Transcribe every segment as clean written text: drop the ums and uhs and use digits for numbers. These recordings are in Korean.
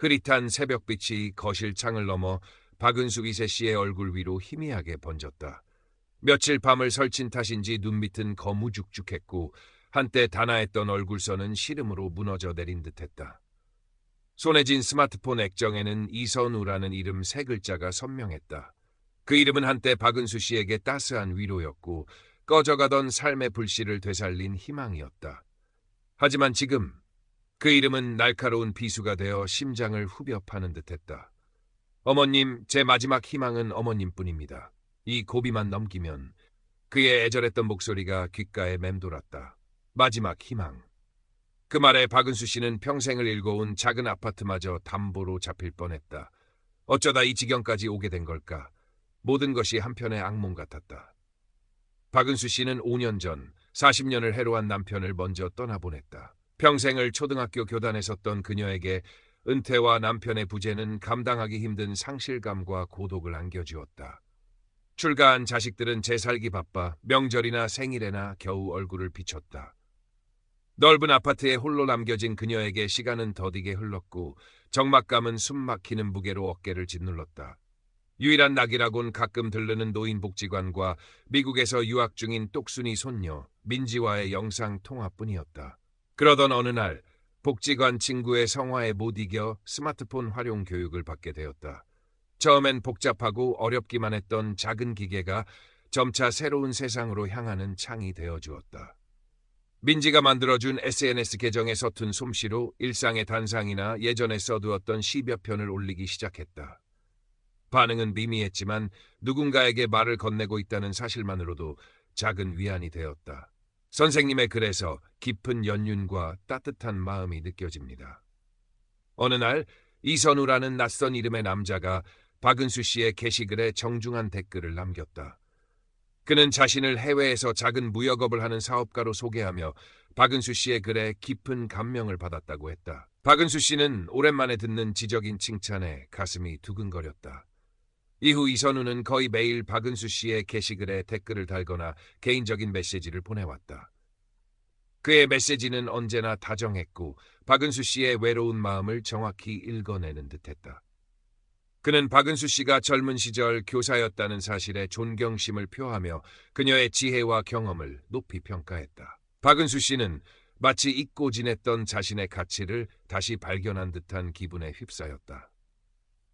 흐릿한 새벽빛이 거실 창을 넘어 박은수 이세 씨의 얼굴 위로 희미하게 번졌다. 며칠 밤을 설친 탓인지 눈밑은 거무죽죽했고 한때 단아했던 얼굴선은 시름으로 무너져 내린 듯했다. 손에 쥔 스마트폰 액정에는 이선우라는 이름 세 글자가 선명했다. 그 이름은 한때 박은수 씨에게 따스한 위로였고 꺼져가던 삶의 불씨를 되살린 희망이었다. 하지만 지금 그 이름은 날카로운 비수가 되어 심장을 후벼 파는 듯했다. 어머님, 제 마지막 희망은 어머님뿐입니다. 이 고비만 넘기면. 그의 애절했던 목소리가 귓가에 맴돌았다. 마지막 희망. 그 말에 박은수 씨는 평생을 일궈온 작은 아파트마저 담보로 잡힐 뻔했다. 어쩌다 이 지경까지 오게 된 걸까? 모든 것이 한편의 악몽 같았다. 박은수 씨는 5년 전 40년을 해로한 남편을 먼저 떠나보냈다. 평생을 초등학교 교단에 섰던 그녀에게 은퇴와 남편의 부재는 감당하기 힘든 상실감과 고독을 안겨주었다. 출가한 자식들은 재살기 바빠 명절이나 생일에나 겨우 얼굴을 비췄다. 넓은 아파트에 홀로 남겨진 그녀에게 시간은 더디게 흘렀고 적막감은 숨막히는 무게로 어깨를 짓눌렀다. 유일한 낙이라곤 가끔 들르는 노인복지관과 미국에서 유학 중인 똑순이 손녀 민지와의 영상통화뿐이었다. 그러던 어느 날 복지관 친구의 성화에 못 이겨 스마트폰 활용 교육을 받게 되었다. 처음엔 복잡하고 어렵기만 했던 작은 기계가 점차 새로운 세상으로 향하는 창이 되어주었다. 민지가 만들어준 SNS 계정의 서툰 솜씨로 일상의 단상이나 예전에 써두었던 10여 편을 올리기 시작했다. 반응은 미미했지만 누군가에게 말을 건네고 있다는 사실만으로도 작은 위안이 되었다. 선생님의 글에서 깊은 연륜과 따뜻한 마음이 느껴집니다. 어느 날 이선우라는 낯선 이름의 남자가 박은수 씨의 게시글에 정중한 댓글을 남겼다. 그는 자신을 해외에서 작은 무역업을 하는 사업가로 소개하며 박은수 씨의 글에 깊은 감명을 받았다고 했다. 박은수 씨는 오랜만에 듣는 지적인 칭찬에 가슴이 두근거렸다. 이후 이선우는 거의 매일 박은수 씨의 게시글에 댓글을 달거나 개인적인 메시지를 보내왔다. 그의 메시지는 언제나 다정했고 박은수 씨의 외로운 마음을 정확히 읽어내는 듯했다. 그는 박은수 씨가 젊은 시절 교사였다는 사실에 존경심을 표하며 그녀의 지혜와 경험을 높이 평가했다. 박은수 씨는 마치 잊고 지냈던 자신의 가치를 다시 발견한 듯한 기분에 휩싸였다.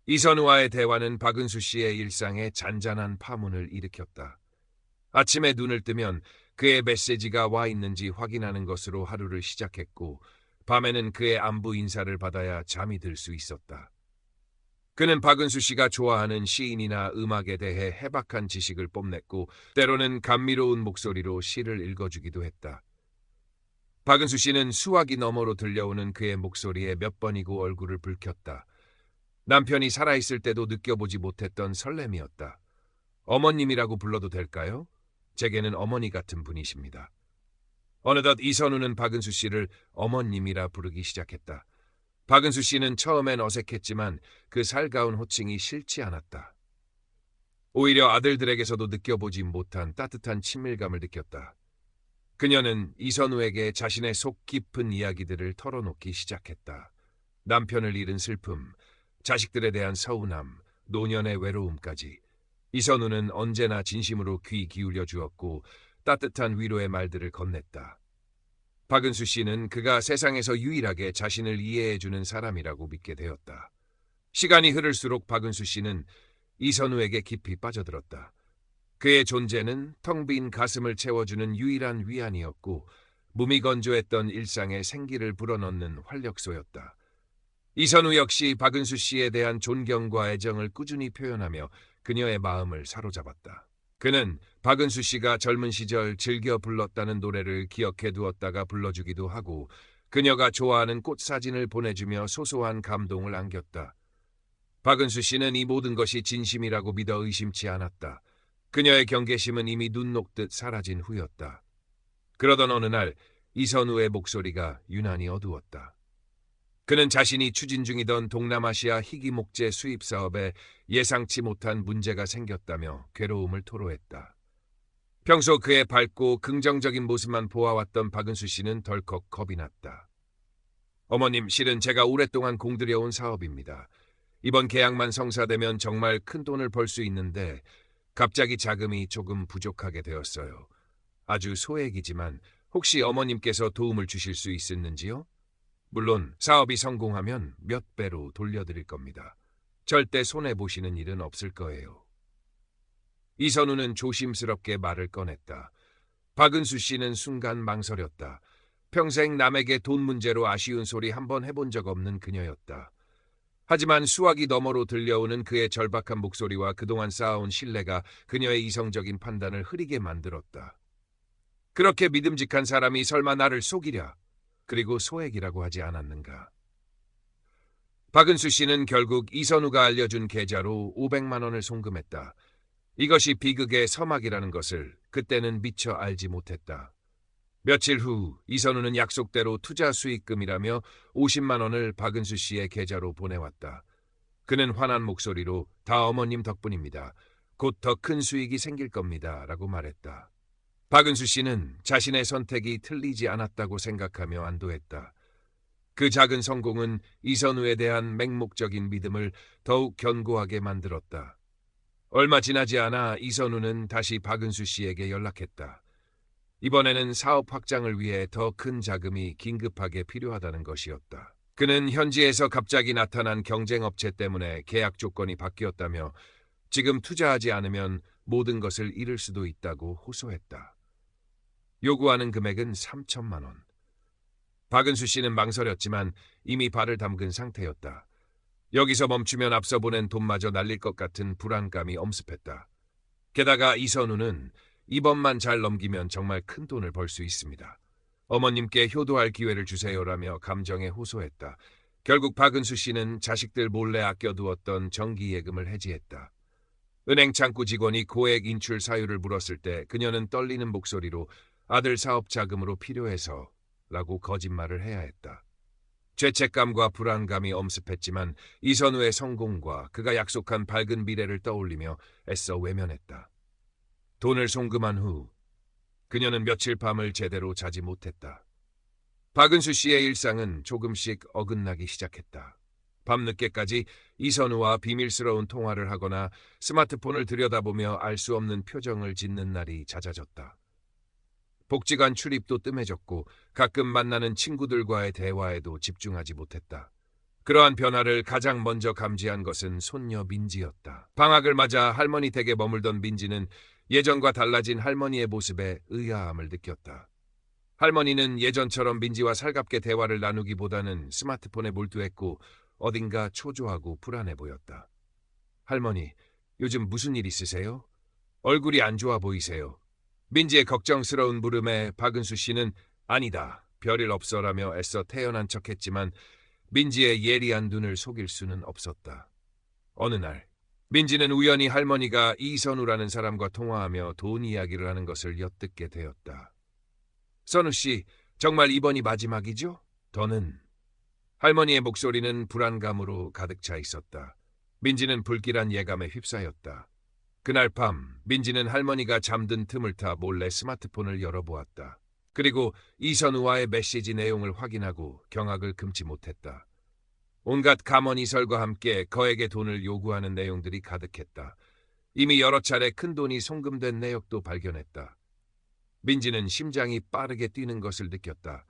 이선우와의 대화는 박은수 씨의 일상에 잔잔한 파문을 일으켰다. 아침에 눈을 뜨면 그의 메시지가 와 있는지 확인하는 것으로 하루를 시작했고 밤에는 그의 안부 인사를 받아야 잠이 들 수 있었다. 그는 박은수 씨가 좋아하는 시인이나 음악에 대해 해박한 지식을 뽐냈고 때로는 감미로운 목소리로 시를 읽어주기도 했다. 박은수 씨는 수화기 너머로 들려오는 그의 목소리에 몇 번이고 얼굴을 붉혔다. 남편이 살아있을 때도 느껴보지 못했던 설렘이었다. 어머님이라고 불러도 될까요? 제게는 어머니 같은 분이십니다. 어느덧 이선우는 박은수 씨를 어머님이라 부르기 시작했다. 박은수 씨는 처음엔 어색했지만 그 살가운 호칭이 싫지 않았다. 오히려 아들들에게서도 느껴보지 못한 따뜻한 친밀감을 느꼈다. 그녀는 이선우에게 자신의 속 깊은 이야기들을 털어놓기 시작했다. 남편을 잃은 슬픔, 자식들에 대한 서운함, 노년의 외로움까지. 이선우는 언제나 진심으로 귀 기울여 주었고 따뜻한 위로의 말들을 건넸다. 박은수 씨는 그가 세상에서 유일하게 자신을 이해해주는 사람이라고 믿게 되었다. 시간이 흐를수록 박은수 씨는 이선우에게 깊이 빠져들었다. 그의 존재는 텅 빈 가슴을 채워주는 유일한 위안이었고 무미건조했던 일상에 생기를 불어넣는 활력소였다. 이선우 역시 박은수 씨에 대한 존경과 애정을 꾸준히 표현하며 그녀의 마음을 사로잡았다. 그는 박은수 씨가 젊은 시절 즐겨 불렀다는 노래를 기억해 두었다가 불러주기도 하고 그녀가 좋아하는 꽃 사진을 보내주며 소소한 감동을 안겼다. 박은수 씨는 이 모든 것이 진심이라고 믿어 의심치 않았다. 그녀의 경계심은 이미 눈 녹듯 사라진 후였다. 그러던 어느 날 이선우의 목소리가 유난히 어두웠다. 그는 자신이 추진 중이던 동남아시아 희귀 목재 수입 사업에 예상치 못한 문제가 생겼다며 괴로움을 토로했다. 평소 그의 밝고 긍정적인 모습만 보아왔던 박은수 씨는 덜컥 겁이 났다. 어머님, 실은 제가 오랫동안 공들여온 사업입니다. 이번 계약만 성사되면 정말 큰 돈을 벌 수 있는데 갑자기 자금이 조금 부족하게 되었어요. 아주 소액이지만 혹시 어머님께서 도움을 주실 수 있었는지요? 물론 사업이 성공하면 몇 배로 돌려드릴 겁니다. 절대 손해보시는 일은 없을 거예요. 이선우는 조심스럽게 말을 꺼냈다. 박은수 씨는 순간 망설였다. 평생 남에게 돈 문제로 아쉬운 소리 한번 해본 적 없는 그녀였다. 하지만 수화기 너머로 들려오는 그의 절박한 목소리와 그동안 쌓아온 신뢰가 그녀의 이성적인 판단을 흐리게 만들었다. 그렇게 믿음직한 사람이 설마 나를 속이랴? 그리고 소액이라고 하지 않았는가? 박은수 씨는 결국 이선우가 알려준 계좌로 500만 원을 송금했다. 이것이 비극의 서막이라는 것을 그때는 미처 알지 못했다. 며칠 후 이선우는 약속대로 투자 수익금이라며 50만 원을 박은수 씨의 계좌로 보내왔다. 그는 환한 목소리로 다 어머님 덕분입니다. 곧 더 큰 수익이 생길 겁니다. 라고 말했다. 박은수 씨는 자신의 선택이 틀리지 않았다고 생각하며 안도했다. 그 작은 성공은 이선우에 대한 맹목적인 믿음을 더욱 견고하게 만들었다. 얼마 지나지 않아 이선우는 다시 박은수 씨에게 연락했다. 이번에는 사업 확장을 위해 더 큰 자금이 긴급하게 필요하다는 것이었다. 그는 현지에서 갑자기 나타난 경쟁업체 때문에 계약 조건이 바뀌었다며 지금 투자하지 않으면 모든 것을 잃을 수도 있다고 호소했다. 요구하는 금액은 3천만 원. 박은수 씨는 망설였지만 이미 발을 담근 상태였다. 여기서 멈추면 앞서 보낸 돈마저 날릴 것 같은 불안감이 엄습했다. 게다가 이선우는 이번만 잘 넘기면 정말 큰 돈을 벌 수 있습니다. 어머님께 효도할 기회를 주세요라며 감정에 호소했다. 결국 박은수 씨는 자식들 몰래 아껴두었던 정기예금을 해지했다. 은행 창구 직원이 고액 인출 사유를 물었을 때 그녀는 떨리는 목소리로 아들 사업 자금으로 필요해서 라고 거짓말을 해야 했다. 죄책감과 불안감이 엄습했지만 이선우의 성공과 그가 약속한 밝은 미래를 떠올리며 애써 외면했다. 돈을 송금한 후 그녀는 며칠 밤을 제대로 자지 못했다. 박은수 씨의 일상은 조금씩 어긋나기 시작했다. 밤늦게까지 이선우와 비밀스러운 통화를 하거나 스마트폰을 들여다보며 알 수 없는 표정을 짓는 날이 잦아졌다. 복지관 출입도 뜸해졌고 가끔 만나는 친구들과의 대화에도 집중하지 못했다. 그러한 변화를 가장 먼저 감지한 것은 손녀 민지였다. 방학을 맞아 할머니 댁에 머물던 민지는 예전과 달라진 할머니의 모습에 의아함을 느꼈다. 할머니는 예전처럼 민지와 살갑게 대화를 나누기보다는 스마트폰에 몰두했고 어딘가 초조하고 불안해 보였다. 할머니, 요즘 무슨 일 있으세요? 얼굴이 안 좋아 보이세요. 민지의 걱정스러운 물음에 박은수 씨는 아니다, 별일 없어라며 애써 태연한 척했지만 민지의 예리한 눈을 속일 수는 없었다. 어느 날 민지는 우연히 할머니가 이선우라는 사람과 통화하며 돈 이야기를 하는 것을 엿듣게 되었다. 선우 씨, 정말 이번이 마지막이죠? 더는. 할머니의 목소리는 불안감으로 가득 차 있었다. 민지는 불길한 예감에 휩싸였다. 그날 밤 민지는 할머니가 잠든 틈을 타 몰래 스마트폰을 열어보았다. 그리고 이선우와의 메시지 내용을 확인하고 경악을 금치 못했다. 온갖 감언이설과 함께 거액의 돈을 요구하는 내용들이 가득했다. 이미 여러 차례 큰 돈이 송금된 내역도 발견했다. 민지는 심장이 빠르게 뛰는 것을 느꼈다.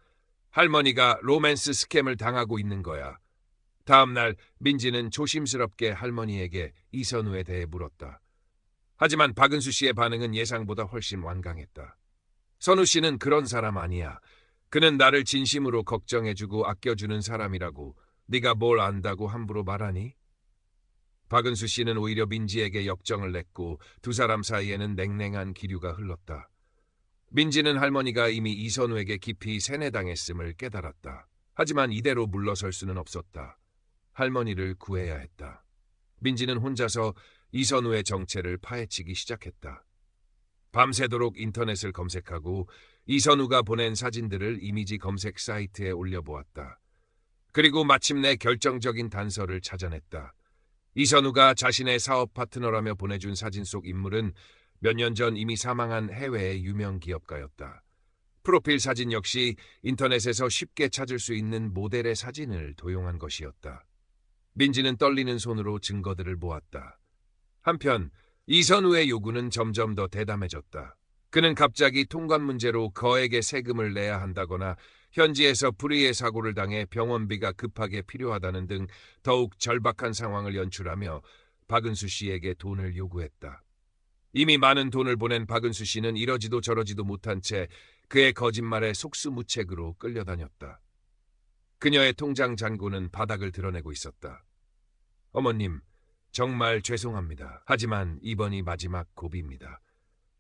할머니가 로맨스 스캠을 당하고 있는 거야. 다음 날 민지는 조심스럽게 할머니에게 이선우에 대해 물었다. 하지만 박은수 씨의 반응은 예상보다 훨씬 완강했다. 선우 씨는 그런 사람 아니야. 그는 나를 진심으로 걱정해주고 아껴주는 사람이라고. 네가 뭘 안다고 함부로 말하니? 박은수 씨는 오히려 민지에게 역정을 냈고 두 사람 사이에는 냉랭한 기류가 흘렀다. 민지는 할머니가 이미 이선우에게 깊이 세뇌당했음을 깨달았다. 하지만 이대로 물러설 수는 없었다. 할머니를 구해야 했다. 민지는 혼자서 이선우의 정체를 파헤치기 시작했다. 밤새도록 인터넷을 검색하고 이선우가 보낸 사진들을 이미지 검색 사이트에 올려보았다. 그리고 마침내 결정적인 단서를 찾아냈다. 이선우가 자신의 사업 파트너라며 보내준 사진 속 인물은 몇 년 전 이미 사망한 해외의 유명 기업가였다. 프로필 사진 역시 인터넷에서 쉽게 찾을 수 있는 모델의 사진을 도용한 것이었다. 민지는 떨리는 손으로 증거들을 모았다. 한편 이선우의 요구는 점점 더 대담해졌다. 그는 갑자기 통관 문제로 거액의 세금을 내야 한다거나 현지에서 불의의 사고를 당해 병원비가 급하게 필요하다는 등 더욱 절박한 상황을 연출하며 박은수 씨에게 돈을 요구했다. 이미 많은 돈을 보낸 박은수 씨는 이러지도 저러지도 못한 채 그의 거짓말에 속수무책으로 끌려다녔다. 그녀의 통장 잔고는 바닥을 드러내고 있었다. 어머님, 정말 죄송합니다. 하지만 이번이 마지막 고비입니다.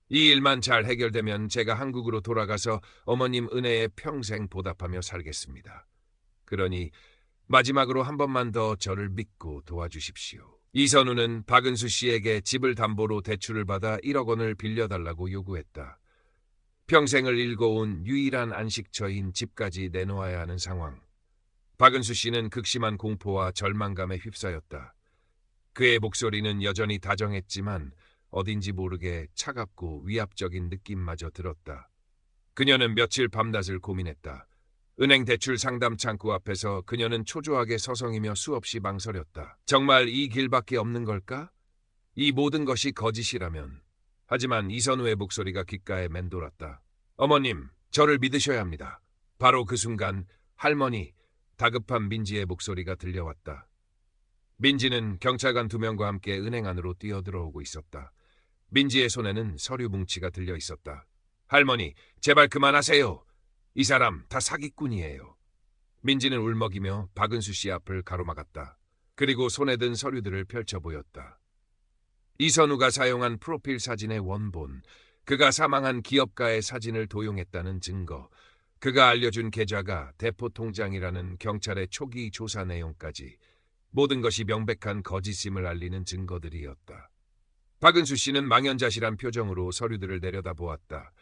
이 일만 잘 해결되면 제가 한국으로 돌아가서 어머님 은혜에 평생 보답하며 살겠습니다. 그러니 마지막으로 한 번만 더 저를 믿고 도와주십시오. 이선우는 박은수 씨에게 집을 담보로 대출을 받아 1억 원을 빌려달라고 요구했다. 평생을 일궈온 유일한 안식처인 집까지 내놓아야 하는 상황. 박은수 씨는 극심한 공포와 절망감에 휩싸였다. 그의 목소리는 여전히 다정했지만 어딘지 모르게 차갑고 위압적인 느낌마저 들었다. 그녀는 며칠 밤낮을 고민했다. 은행 대출 상담 창구 앞에서 그녀는 초조하게 서성이며 수없이 망설였다. 정말 이 길밖에 없는 걸까? 이 모든 것이 거짓이라면. 하지만 이선우의 목소리가 귓가에 맴돌았다. 어머님, 저를 믿으셔야 합니다. 바로 그 순간 할머니, 다급한 민지의 목소리가 들려왔다. 민지는 경찰관 2명과 함께 은행 안으로 뛰어들어오고 있었다. 민지의 손에는 서류 뭉치가 들려 있었다. 할머니, 제발 그만하세요. 이 사람 다 사기꾼이에요. 민지는 울먹이며 박은수 씨 앞을 가로막았다. 그리고 손에 든 서류들을 펼쳐 보였다. 이선우가 사용한 프로필 사진의 원본, 그가 사망한 기업가의 사진을 도용했다는 증거, 그가 알려준 계좌가 대포통장이라는 경찰의 초기 조사 내용까지 모든 것이 명백한 거짓임을 알리는 증거들이었다. 박은수 씨는 망연자실한 표정으로 서류들을 내려다보았다.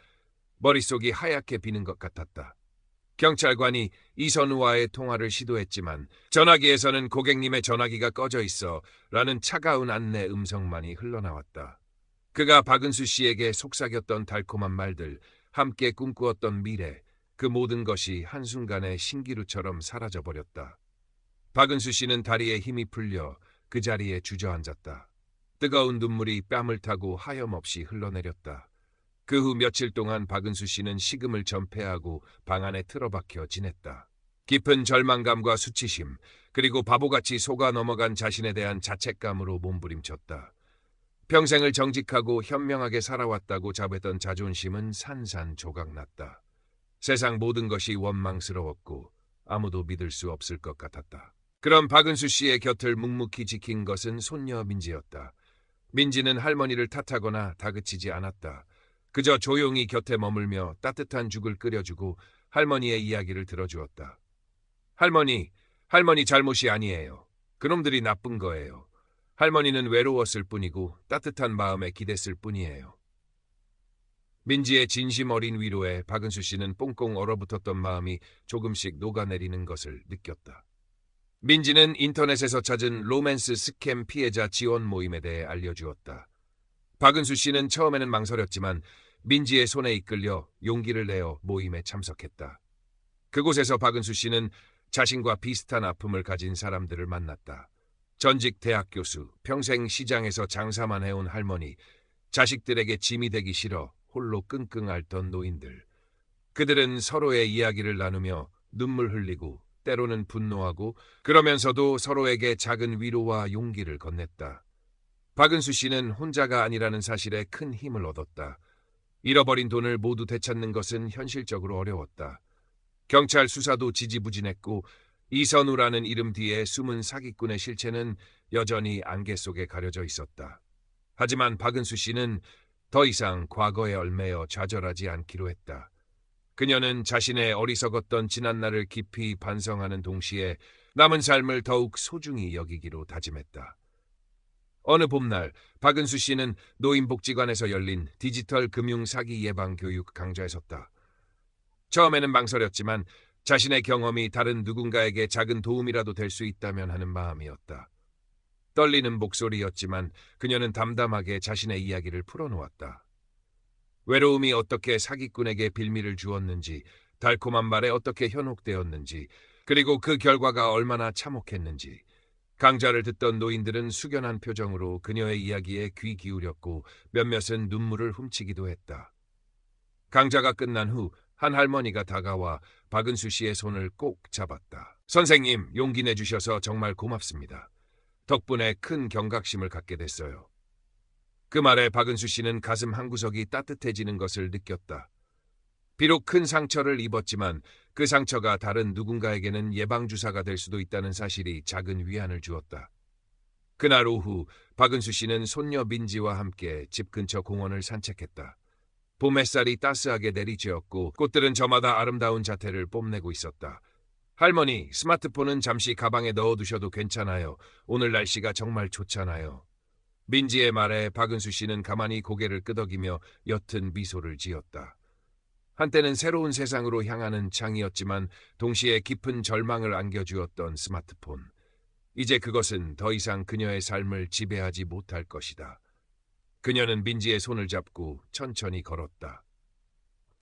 머릿속이 하얗게 비는 것 같았다. 경찰관이 이선우와의 통화를 시도했지만 전화기에서는 고객님의 전화기가 꺼져 있어 라는 차가운 안내 음성만이 흘러나왔다. 그가 박은수 씨에게 속삭였던 달콤한 말들, 함께 꿈꾸었던 미래, 그 모든 것이 한순간에 신기루처럼 사라져버렸다. 박은수 씨는 다리에 힘이 풀려 그 자리에 주저앉았다. 뜨거운 눈물이 뺨을 타고 하염없이 흘러내렸다. 그 후 며칠 동안 박은수 씨는 식음을 전폐하고 방 안에 틀어박혀 지냈다. 깊은 절망감과 수치심, 그리고 바보같이 속아 넘어간 자신에 대한 자책감으로 몸부림쳤다. 평생을 정직하고 현명하게 살아왔다고 자부했던 자존심은 산산조각났다. 세상 모든 것이 원망스러웠고 아무도 믿을 수 없을 것 같았다. 그럼 박은수 씨의 곁을 묵묵히 지킨 것은 손녀 민지였다. 민지는 할머니를 탓하거나 다그치지 않았다. 그저 조용히 곁에 머물며 따뜻한 죽을 끓여주고 할머니의 이야기를 들어주었다. 할머니 잘못이 아니에요. 그놈들이 나쁜 거예요. 할머니는 외로웠을 뿐이고 따뜻한 마음에 기댔을 뿐이에요. 민지의 진심 어린 위로에 박은수 씨는 꽁꽁 얼어붙었던 마음이 조금씩 녹아내리는 것을 느꼈다. 민지는 인터넷에서 찾은 로맨스 스캠 피해자 지원 모임에 대해 알려주었다. 박은수 씨는 처음에는 망설였지만 민지의 손에 이끌려 용기를 내어 모임에 참석했다. 그곳에서 박은수 씨는 자신과 비슷한 아픔을 가진 사람들을 만났다. 전직 대학 교수, 평생 시장에서 장사만 해온 할머니, 자식들에게 짐이 되기 싫어 홀로 끙끙 앓던 노인들. 그들은 서로의 이야기를 나누며 눈물 흘리고 때로는 분노하고 그러면서도 서로에게 작은 위로와 용기를 건넸다. 박은수 씨는 혼자가 아니라는 사실에 큰 힘을 얻었다. 잃어버린 돈을 모두 되찾는 것은 현실적으로 어려웠다. 경찰 수사도 지지부진했고 이선우라는 이름 뒤에 숨은 사기꾼의 실체는 여전히 안개 속에 가려져 있었다. 하지만 박은수 씨는 더 이상 과거에 얽매여 좌절하지 않기로 했다. 그녀는 자신의 어리석었던 지난날을 깊이 반성하는 동시에 남은 삶을 더욱 소중히 여기기로 다짐했다. 어느 봄날 박은수 씨는 노인복지관에서 열린 디지털 금융 사기 예방 교육 강좌에 섰다. 처음에는 망설였지만 자신의 경험이 다른 누군가에게 작은 도움이라도 될 수 있다면 하는 마음이었다. 떨리는 목소리였지만 그녀는 담담하게 자신의 이야기를 풀어놓았다. 외로움이 어떻게 사기꾼에게 빌미를 주었는지, 달콤한 말에 어떻게 현혹되었는지, 그리고 그 결과가 얼마나 참혹했는지. 강좌를 듣던 노인들은 숙연한 표정으로 그녀의 이야기에 귀 기울였고 몇몇은 눈물을 훔치기도 했다. 강좌가 끝난 후 한 할머니가 다가와 박은수 씨의 손을 꼭 잡았다. 선생님, 용기 내주셔서 정말 고맙습니다. 덕분에 큰 경각심을 갖게 됐어요. 그 말에 박은수 씨는 가슴 한구석이 따뜻해지는 것을 느꼈다. 비록 큰 상처를 입었지만 그 상처가 다른 누군가에게는 예방주사가 될 수도 있다는 사실이 작은 위안을 주었다. 그날 오후 박은수 씨는 손녀 민지와 함께 집 근처 공원을 산책했다. 봄 햇살이 따스하게 내리쬐었고 꽃들은 저마다 아름다운 자태를 뽐내고 있었다. 할머니, 스마트폰은 잠시 가방에 넣어두셔도 괜찮아요. 오늘 날씨가 정말 좋잖아요. 민지의 말에 박은수 씨는 가만히 고개를 끄덕이며 옅은 미소를 지었다. 한때는 새로운 세상으로 향하는 창이었지만 동시에 깊은 절망을 안겨주었던 스마트폰. 이제 그것은 더 이상 그녀의 삶을 지배하지 못할 것이다. 그녀는 민지의 손을 잡고 천천히 걸었다.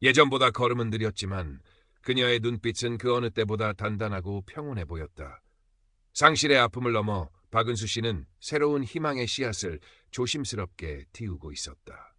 예전보다 걸음은 느렸지만 그녀의 눈빛은 그 어느 때보다 단단하고 평온해 보였다. 상실의 아픔을 넘어 박은수 씨는 새로운 희망의 씨앗을 조심스럽게 틔우고 있었다.